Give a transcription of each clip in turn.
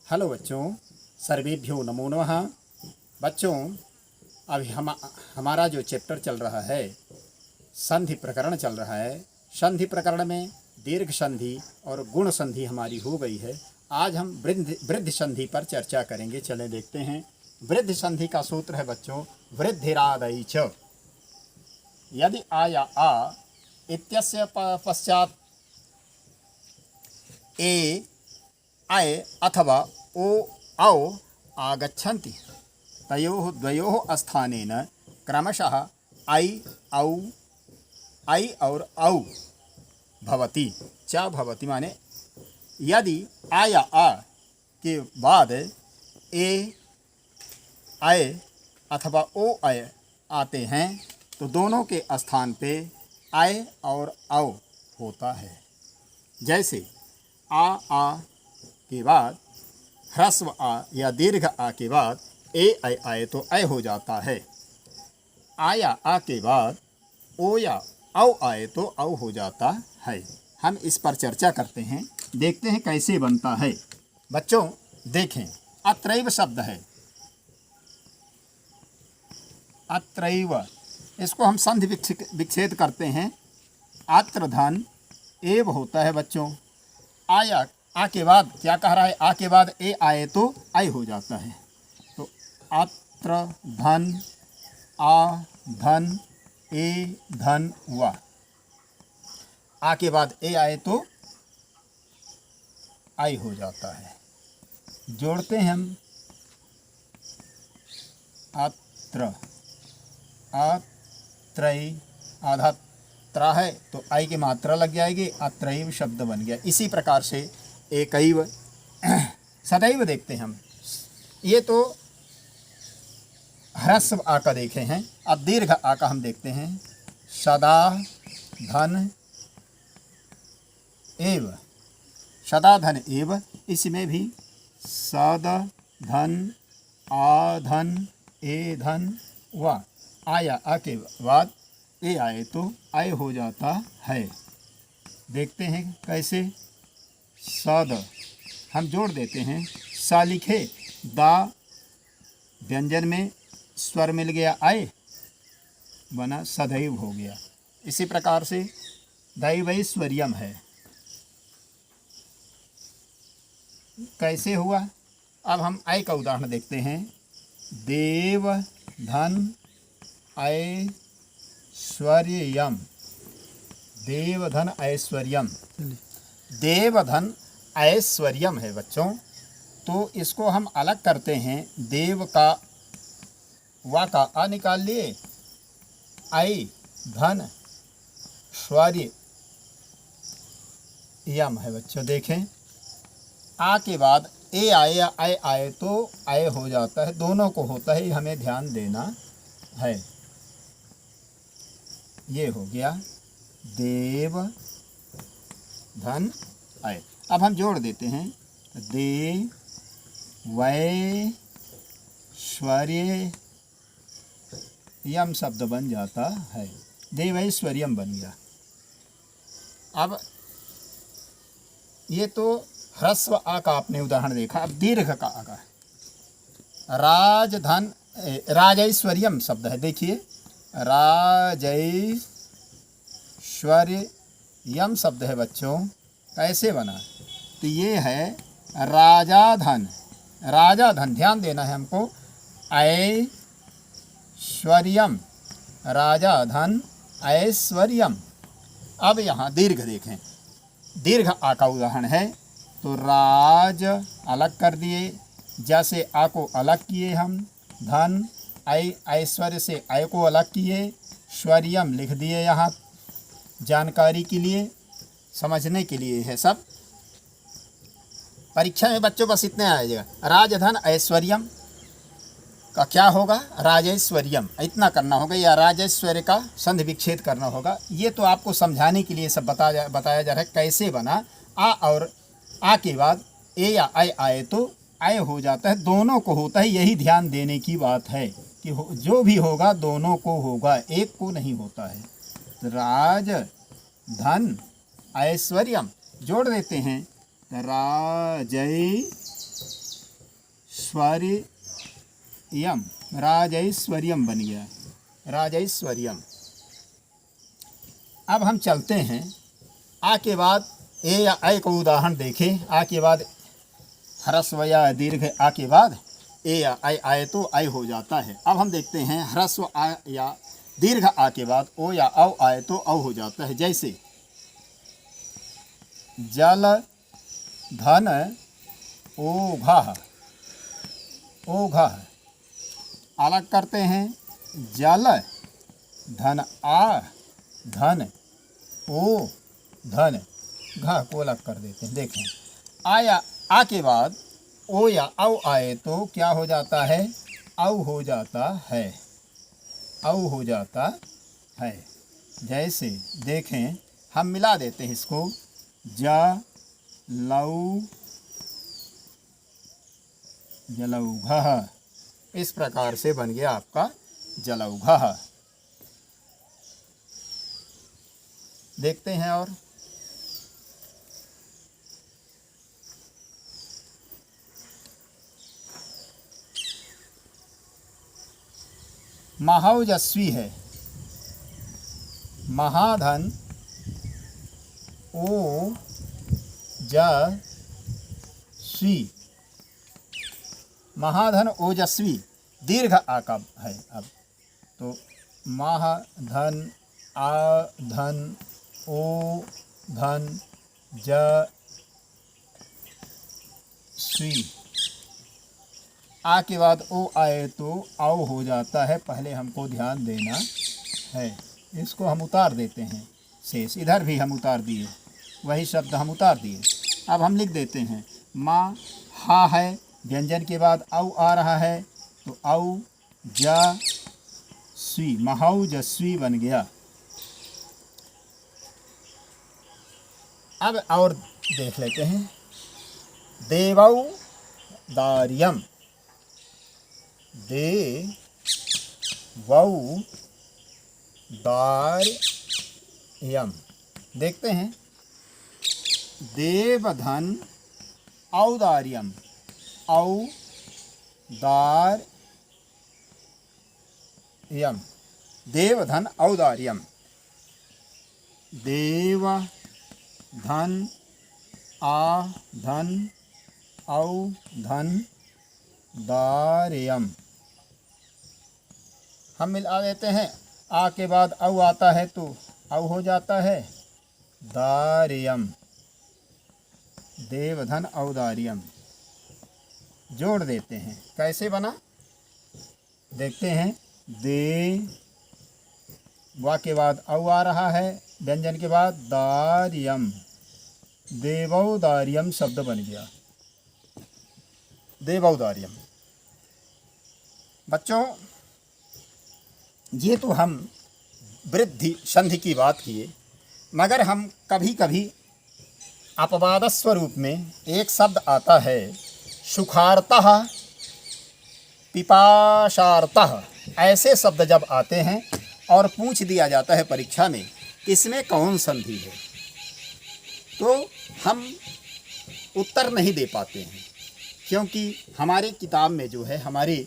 Hello बच्चों, सर्वेभ्यो नमो नमः। बच्चों, अभी हमारा जो चैप्टर चल रहा है, संधि प्रकरण चल रहा है। संधि प्रकरण में दीर्घ संधि और गुण संधि हमारी हो गई है। आज हम वृद्धि संधि पर चर्चा करेंगे। चले देखते हैं। वृद्धि संधि का सूत्र है बच्चों, वृद्धिरादई च। यदि आ या आ इत्यस्य पश्चात ए आय अथवा ओ औ आगच्छन्ति, तयोः द्वयोः स्थानेन क्रमशः ऐ और औ भवति। च भवति माने यदि आ या आ के बाद ए आय अथवा ओ आय आते हैं तो दोनों के स्थान पे आय और औ होता है। जैसे आ के बाद ह्रस्व आ या दीर्घ आ के बाद ए ऐ आए तो ऐ हो जाता है। आ या आ के बाद ओ या औ आए तो औ हो जाता है। हम इस पर चर्चा करते हैं, देखते हैं कैसे बनता है। बच्चों देखें, अत्रैव शब्द है, अत्रैव, इसको हम संधि विच्छेद करते हैं। अत्र धन एव होता है बच्चों। आया आ के बाद क्या कह रहा है, आ के बाद ए आए तो ऐ हो जाता है। तो अत्र धन आ धन ए धन हुआ। आ के बाद ए आए तो ऐ हो जाता है। जोड़ते हैं हम, अत्र अत्रय, आधा त्रा है तो आई की मात्रा लग जाएगी, अत्रैव शब्द बन गया। इसी प्रकार से एकैव, सदैव देखते हैं हम। ये तो ह्रस्व आ का देखे हैं। अब दीर्घ आ का हम देखते हैं। सदा धन एव, सदा धन एव, इसमें भी सद धन आ धन ए धन व आया आ के बाद ए आए तो आय हो जाता है। देखते हैं कैसे। सद हम जोड़ देते हैं, सा लिखे, दा व्यंजन में स्वर मिल गया, आय बना सदैव हो गया। इसी प्रकार से दैवैश्वर्यम है। कैसे हुआ, अब हम आय का उदाहरण देखते हैं। देव धन ऐश्वर्यम, देवधन ऐश्वर्यम, देवधन ऐश्वर्यम है बच्चों। तो इसको हम अलग करते हैं। देव का वा का आ निकाल लिए, ऐ धन श्वर्य यम है बच्चों। देखें, आ के बाद ए आए या ऐ आए तो ऐ हो जाता है। दोनों को होता है, हमें ध्यान देना है। ये हो गया देव धन आय। अब हम जोड़ देते हैं, दे वै श्वर्य यम शब्द बन जाता है। देवैश्वर्यम बन गया। अब ये तो ह्रस्व आ का आपने उदाहरण देखा। अब दीर्घ का आ का राजधन, राजैश्वर्यम शब्द है। देखिए, राजैश्वर्यम शब्द है बच्चों। कैसे बना, तो ये है राजा धन, राजा धन, ध्यान देना है हमको। ऐश्वर्यम, राजा धन ऐश्वर्यम। अब यहाँ दीर्घ देखें, दीर्घ आ का उदाहरण है। तो राज अलग कर दिए, जैसे आ को अलग किए हम, धन ऐश्वर्य से आय को अलग किए, श्वर्यम लिख दिए। यहाँ जानकारी के लिए, समझने के लिए है सब। परीक्षा में बच्चों बस इतने आएगा। राजधन ऐश्वर्यम का क्या होगा, राजैश्वर्यम, इतना करना होगा, या राजैश्वर्य का संधि विच्छेद करना होगा। ये तो आपको समझाने के लिए सब बताया जा रहा है कैसे बना। आ और आ के बाद ए या ऐ आए तो ऐ हो जाता है। दोनों को होता है, यही ध्यान देने की बात है कि जो भी होगा दोनों को होगा, एक को नहीं होता है। राज धन ऐश्वर्यम जोड़ देते हैं, राजै राजैश्वर्यम, राजैश्वर्यम बन गया, राजैश्वर्यम। अब हम चलते हैं, आ के बाद ए या ऐ को उदाहरण देखें। आ के बाद ह्रस्व या दीर्घ आ के बाद ए या ऐ आए तो ऐ हो जाता है। अब हम देखते हैं ह्रस्व आ या दीर्घ आ के बाद ओ या औ आए तो औ हो जाता है। जैसे जल धन ओघः, ओघः अलग करते हैं, जल धन आ धन ओ धन, घ को अलग कर देते हैं। देखें आया आ के बाद ओ या औ आए तो क्या हो जाता है, औ हो जाता है, औ हो जाता है। जैसे देखें हम मिला देते हैं इसको, जलौ जलौघः, इस प्रकार से बन गया आपका जलौघः। देखते हैं और महाओजस्वी है, महाधन ओ ज स्वी, महाधन ओजस्वी दीर्घ आ का है। अब तो महाधन आ धन ओ धन ज स्वी, आ के बाद ओ आए तो औ हो जाता है। पहले हमको ध्यान देना है, इसको हम उतार देते हैं शेष, इधर भी हम उतार दिए, वही शब्द हम उतार दिए। अब हम लिख देते हैं माँ हा है, व्यंजन के बाद औ आ रहा है तो औ ज स्वी, महाओजस्वी बन गया। अब और देख लेते हैं, देवौदार्यम, देवौदार्यम। देखते हैं देवधन औदार्यम, औदार्यम, देवधन औदार्यम, देवधन आ धन औ धन दार्यम। हम मिला देते हैं, आ के बाद औ आता है तो औ हो जाता है दार्यम, देवधन औदार्यम। जोड़ देते हैं, कैसे बना देखते हैं, दे वा के बाद औ आ रहा है, व्यंजन के बाद दार्यम, देवौदार्यम शब्द बन गया, देवौदार्यम। बच्चों ये तो हम वृद्धि संधि की बात किए, मगर हम कभी कभी अपवाद स्वरूप में एक शब्द आता है सुखार्तः, पिपाशार्तः, ऐसे शब्द जब आते हैं और पूछ दिया जाता है परीक्षा में इसमें कौन संधि है, तो हम उत्तर नहीं दे पाते हैं, क्योंकि हमारे किताब में जो है, हमारी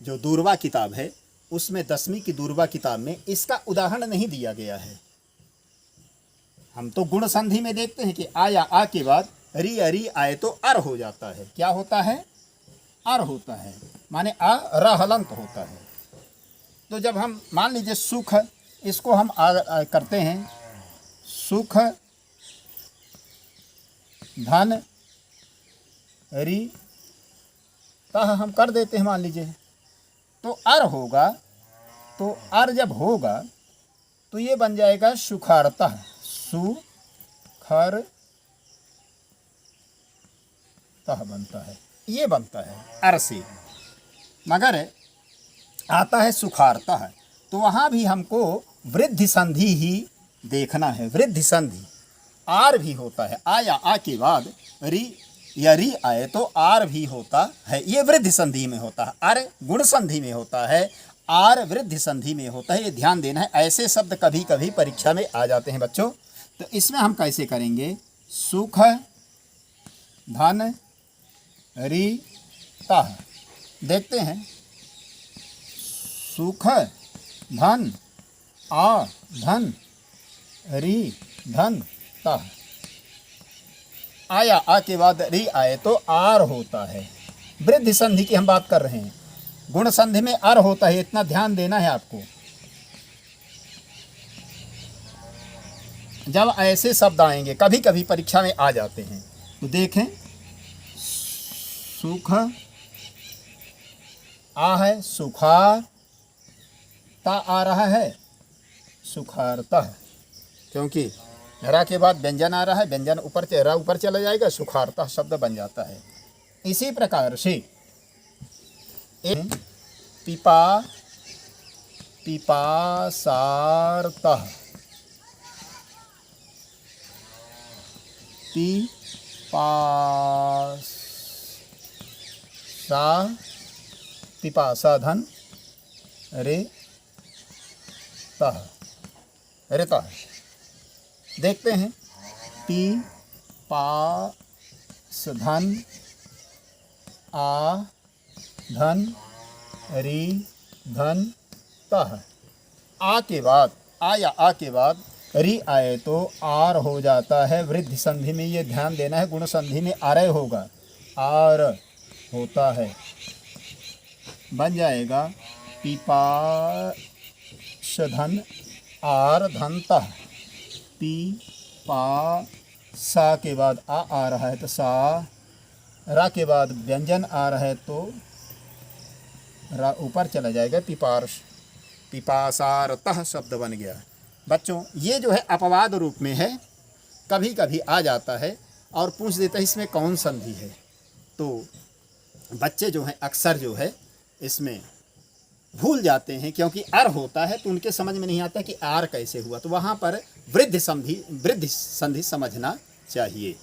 जो दूरवा किताब है उसमें 10वीं की दूरवा किताब में इसका उदाहरण नहीं दिया गया है। हम तो गुण संधि में देखते हैं कि आ या आ के बाद री अरी आए तो अर हो जाता है। क्या होता है, अर होता है, माने आ र हलंत होता है। तो जब हम मान लीजिए सुख, इसको हम करते हैं सुख धन री तह, हम कर देते हैं मान लीजिए, तो अर होगा, तो अर जब होगा तो ये बन जाएगा सुखार्तः, सुखर तह बनता है, ये बनता है अर से, मगर आता है सुखार्तः, तो वहाँ भी हमको वृद्धि संधि ही देखना है। वृद्धि संधि आर भी होता है, आ या आ के बाद री या री आए तो आर भी होता है, ये वृद्धि संधि में होता है। अर गुण संधि में होता है, आर वृद्धि संधि में होता है, ये ध्यान देना है। ऐसे शब्द कभी कभी परीक्षा में आ जाते हैं बच्चों, तो इसमें हम कैसे करेंगे, सुख धन री तह, देखते हैं, सुख धन आ धन री धन ता। आया आ के बाद री आए तो आर होता है। वृद्धि संधि की हम बात कर रहे हैं, गुण संधि में अर होता है, इतना ध्यान देना है आपको। जब ऐसे शब्द आएंगे, कभी कभी परीक्षा में आ जाते हैं, तो देखें, सुख आ है, सुखार ता आ रहा है, सुखारता है, क्योंकि रा के बाद व्यंजन आ रहा है, व्यंजन ऊपर चला जाएगा, सुखारता शब्द बन जाता है। इसी प्रकार से पिपासारता, पिपासा धन रे तह, रेता है। देखते हैं, पास धन आ धन री धन तह। आ के बाद, आ या आ के बाद री आए तो आर हो जाता है। वृद्धि संधि में ये ध्यान देना है, गुण संधि में आरय होगा, आर होता है, बन जाएगा पिपाश धन आर धन तह। पी पा सा के बाद आ रहा है तो सा, रा के बाद व्यंजन आ रहा है तो रा ऊपर चला जाएगा, पिपासारतः शब्द बन गया। बच्चों, ये जो है अपवाद रूप में है, कभी कभी आ जाता है और पूछ देता है इसमें कौन संधि है। तो बच्चे जो हैं अक्सर जो है इसमें भूल जाते हैं, क्योंकि अर होता है तो उनके समझ में नहीं आता कि आर कैसे हुआ। तो वहाँ पर वृद्धि संधि समझना चाहिए।